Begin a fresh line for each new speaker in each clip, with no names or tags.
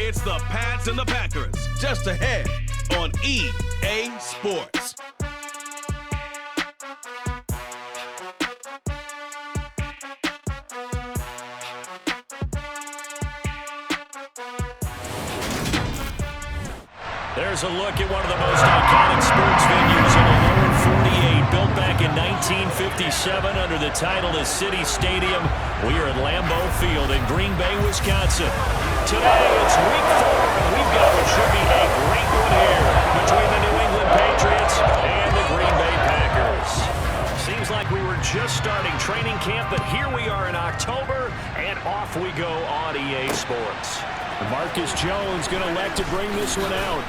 It's the Pats and the Packers, just ahead on EA Sports.
There's a look at one of the most iconic sports venues in the lower 48, built back in 1957 under the title of City Stadium. We are at Lambeau Field in Green Bay, Wisconsin. Today, it's week 4, and we've got what should be a great one here between the New England Patriots and the Green Bay Packers. Seems like we were just starting training camp, but here we are in October, and off we go on EA Sports. Marcus Jones going to elect to bring this one out.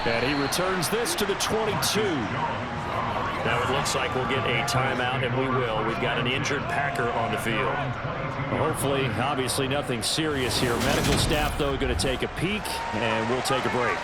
And he returns this to the 22. Now it looks like we'll get a timeout, and we will. We've got an injured Packer on the field. Hopefully, obviously nothing serious here. Medical staff, though, going to take a peek, and we'll take a break.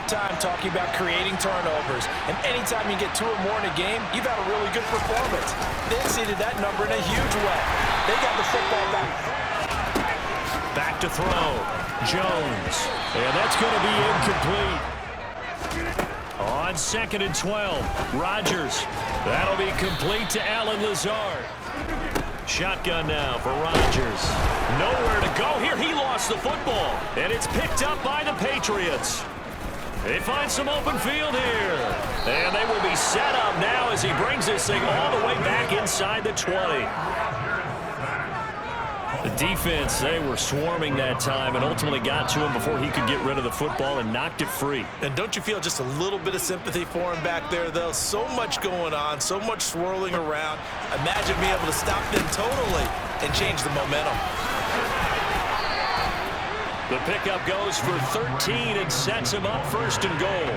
Time talking about creating turnovers, and anytime you get 2 or more in a game, you've had a really good performance. They exceeded that number in a huge way. They got the football back.
Back to throw. Jones. And that's going to be incomplete. On 2nd and 12. Rodgers. That'll be complete to Allen Lazard. Shotgun now for Rodgers. Nowhere to go here. He lost the football, and it's picked up by the Patriots. They find some open field here. And they will be set up now as he brings this thing all the way back inside the 20. The defense, they were swarming that time and ultimately got to him before he could get rid of the football and knocked it free.
And don't you feel just a little bit of sympathy for him back there, though? So much going on, so much swirling around. Imagine being able to stop them totally and change the momentum.
The pickup goes for 13 and sets him up 1st and goal.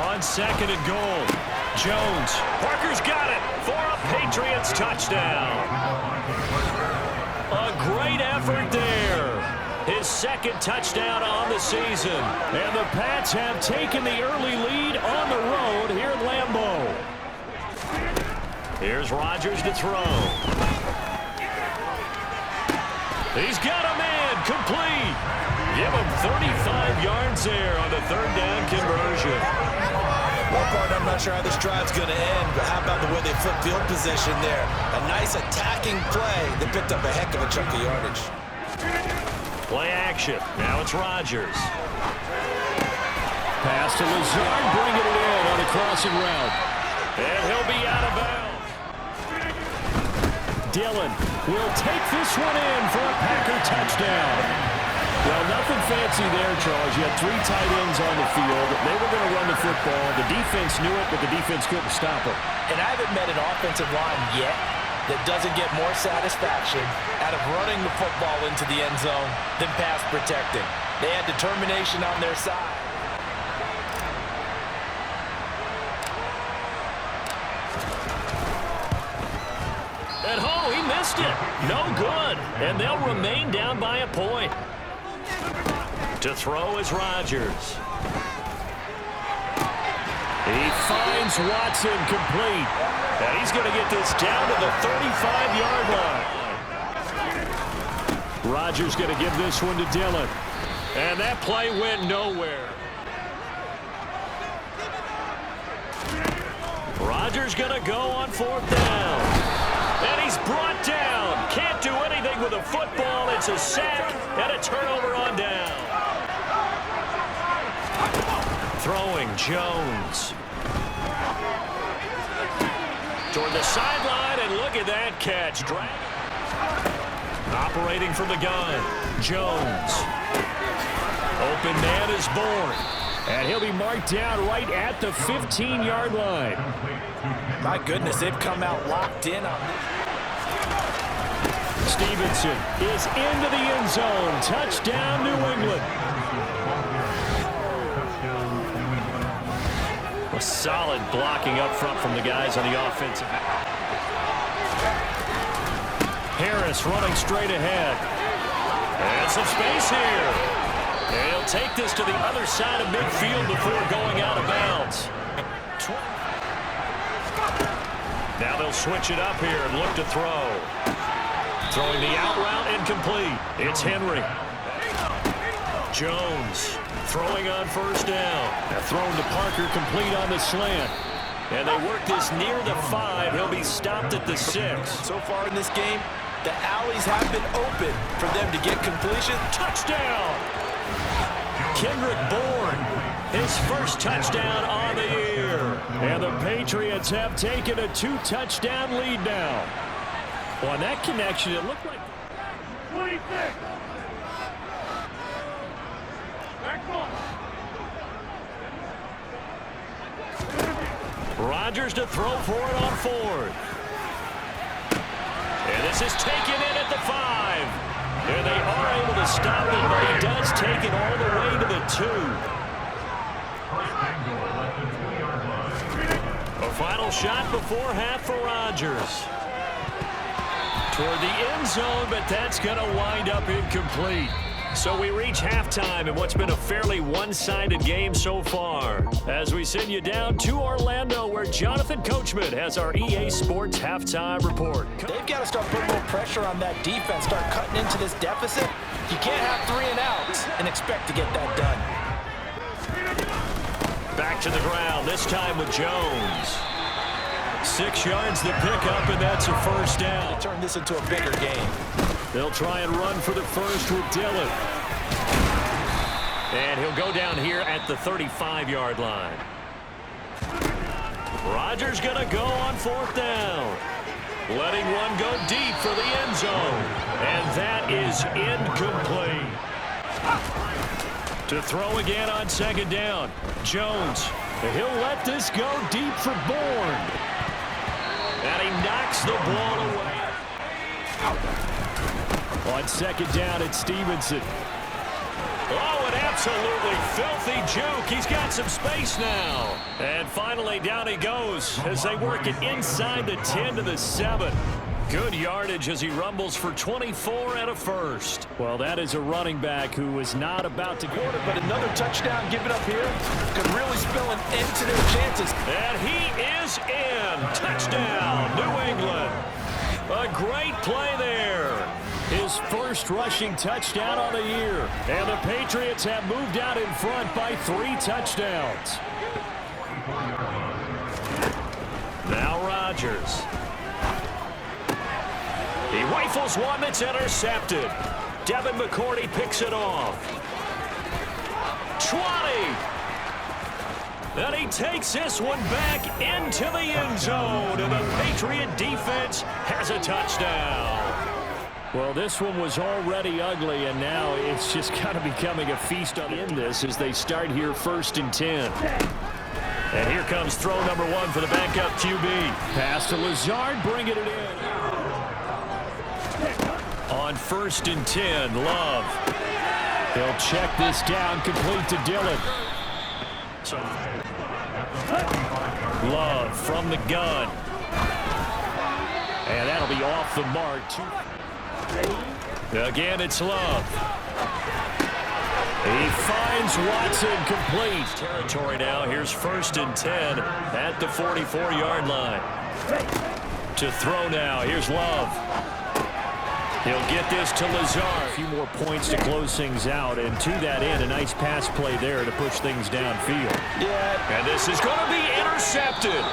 On 2nd and goal, Jones. Parker's got it for a Patriots touchdown. A great effort there. His 2nd touchdown on the season. And the Pats have taken the early lead on the road here at Lambeau. Here's Rodgers to throw. He's got a man, complete. Give him 35 yards there on the 3rd down conversion.
One part, I'm not sure how this drive's going to end, but how about the way they flip field position there? A nice attacking play that picked up a heck of a chunk of yardage.
Play action. Now it's Rodgers. Pass to Lazard, bringing it in on a crossing route. And he'll be out of bounds. Dillon will take this one in for a Packer touchdown. Well, nothing fancy there, Charles. You had 3 tight ends on the field. They were going to run the football. The defense knew it, but the defense couldn't stop it.
And I haven't met an offensive line yet that doesn't get more satisfaction out of running the football into the end zone than pass protecting. They had determination on their side.
At home, he missed it. No good. And they'll remain down by a point. To throw is Rodgers. He finds Watson complete. And he's going to get this down to the 35-yard line. Rodgers going to give this one to Dillon. And that play went nowhere. Rodgers going to go on 4th down. And he's brought down. Can't do anything with a football. It's a sack and a turnover on down. Throwing Jones. Toward the sideline, and look at that catch. Operating from the gun, Jones. Open man is born. And he'll be marked down right at the 15-yard line.
My goodness, they've come out locked in on this.
Stevenson is into the end zone. Touchdown, New England. A solid blocking up front from the guys on the offensive. Harris running straight ahead. And some space here. And he'll take this to the other side of midfield before going out of bounds. Now they'll switch it up here and look to throw. Throwing the out route incomplete. It's Henry. Jones throwing on first down. Now thrown to Parker, complete on the slant. And they work this near the 5. He'll be stopped at the 6.
So far in this game, the alleys have been open for them to get completion.
Touchdown! Kendrick Bourne, his first touchdown on the year. And the Patriots have taken a 2-touchdown lead now. Well, on that connection, it looked like
26.
Rodgers to throw for it on 4th. And this is taken in at the 5. And they are able to stop it, but he does take it all the way to the 2. A final shot before half for Rodgers. Toward the end zone, but that's going to wind up incomplete. So we reach halftime in what's been a fairly one-sided game so far. As we send you down to Orlando, where Jonathan Coachman has our EA Sports halftime report.
They've got to start putting more pressure on that defense, start cutting into this deficit. You can't have 3 and outs and expect to get that done.
Back to the ground, this time with Jones. 6 yards to pick up, and that's a first down.
They turn this into a bigger game.
They'll try and run for the first with Dillon. And he'll go down here at the 35-yard line. Rodgers going to go on 4th down. Letting one go deep for the end zone. And that is incomplete. To throw again on 2nd down. Jones. He'll let this go deep for Bourne. And he knocks the ball away. On 2nd down, it's Stevenson. Oh, an absolutely filthy juke. He's got some space now. And finally, down he goes as they work it inside the 10 to the 7. Good yardage as he rumbles for 24 and a first. Well, that is a running back who was not about to quarter,
but another touchdown given up here could really spell an end to their chances.
And he is in. Touchdown, New England. A great play there. His first rushing touchdown on the year. And the Patriots have moved out in front by 3 touchdowns. Now Rodgers. He rifles one that's intercepted. Devin McCourty picks it off. 20. And he takes this one back into the end zone. And the Patriot defense has a touchdown. Well, this one was already ugly, and now it's just kind of becoming a feast on in this as they start here 1st and 10. And here comes throw number 1 for the backup QB. Pass to Lazard, bringing it in. On 1st and 10, Love. He'll check this down, complete to Dillon. Love from the gun. And that'll be off the mark. Again, it's Love. He finds Watson complete. Territory now. Here's 1st and 10 at the 44-yard line. To throw now. Here's Love. He'll get this to Lazard. A few more points to close things out. And to that end, a nice pass play there to push things downfield.
Yeah.
And this is going to be intercepted.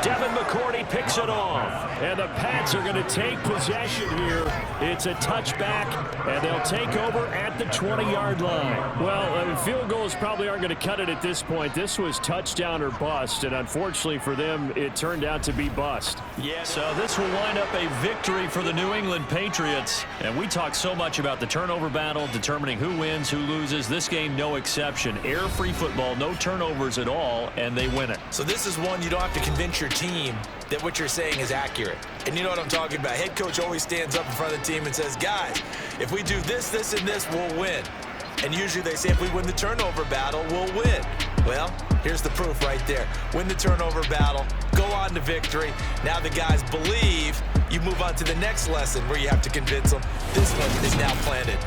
Devin McCourty picks it off. And the Pats are going to take possession here. It's a touchback, and they'll take over at the 20-yard line. Well, field goals probably aren't going to cut it at this point. This was touchdown or bust, and unfortunately for them, it turned out to be bust. Yeah, so this will wind up a victory for the New England Patriots. And we talk so much about the turnover battle, determining who wins, who loses. This game, no exception. Air-free football, no turnovers at all, and they win it.
So this is one you don't have to convince your team that what you're saying is accurate. And you know what I'm talking about. Head coach always stands up in front of the team and says, guys, if we do this, this, and this, we'll win. And usually they say if we win the turnover battle, we'll win. Well, here's the proof right there. Win the turnover battle, go on to victory. Now the guys believe. You move on to the next lesson where you have to convince them. This one is now planted.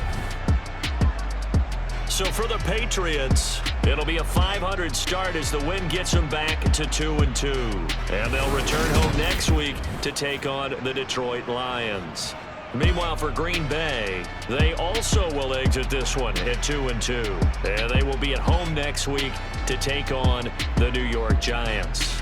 So for the Patriots, it'll be a .500 start as the win gets them back to 2-2. And they'll return home next week to take on the Detroit Lions. Meanwhile, for Green Bay, they also will exit this one at 2-2. And they will be at home next week to take on the New York Giants.